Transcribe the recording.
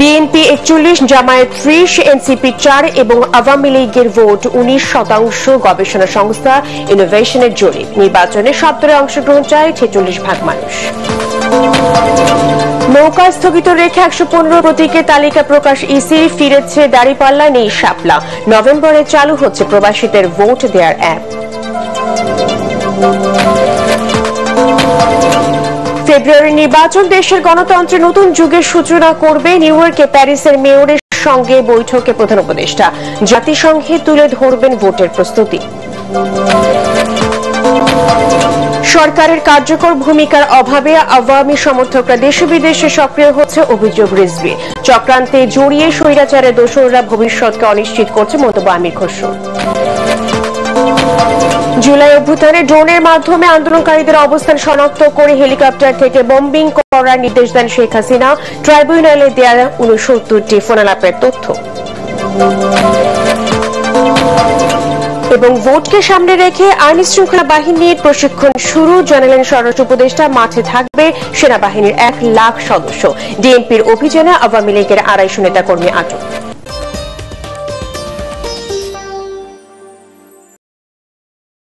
BNP 41, Jamaat 30, NCP 4 এবং আওয়ামী লীগের vote 19%। গবেষণা সংস্থা ইনোভেশনের জরিপ। নির্বাচনে সব দলে অংশগ্রহণ চায় 46% মানুষ। নৌকা স্থগিত রেখে 115 প্রতীকের তালিকা প্রকাশ ইসি। ফিরেছে দাঁড়িপাল্লা, নেই শাপলা। নভেম্বরে চালু হচ্ছে প্রবাসীদের ভোট দেওয়ার অ্যাপ। ফেব্রুয়ারি নির্বাচন দেশের গণতন্ত্রের নতুন যুগের সূচনা করবে। নিউ ইয়র্কে প্যারিসের মেয়রের সঙ্গে বৈঠকে প্রধান উপদেষ্টা। জাতিসংঘে তুলে ধরবেন ভোটের প্রস্তুতি। সরকারের কার্যকর ভূমিকার অভাবে আওয়ামী সমর্থকরা দেশে বিদেশে সক্রিয় হচ্ছে, অভিযোগ রিজভী। চক্রান্তে জড়িয়ে স্বৈরাচারের দোসররা ভবিষ্যৎকে অনিশ্চিত করছে, মন্তব্য আমির খসরু। জুলাই অভ্যুত্থানে ড্রোনের মাধ্যমে আন্দোলনকারীদের অবস্থান শনাক্ত করে হেলিকপ্টার থেকে বম্বিং করার নির্দেশ দেন শেখ হাসিনা। ট্রাইব্যুনালে দেয়া 69টি ফোনালাপের তথ্য। এবং ভোটকে সামনে রেখে আইন শৃঙ্খলা বাহিনীর প্রশিক্ষণ শুরু। জানালেন স্বরাষ্ট্র উপদেষ্টা। মাঠে থাকবে সেনাবাহিনীর 1 লাখ সদস্য। ডিএমপির অভিযানে আওয়ামী লীগের 250 নেতাকর্মী আটক।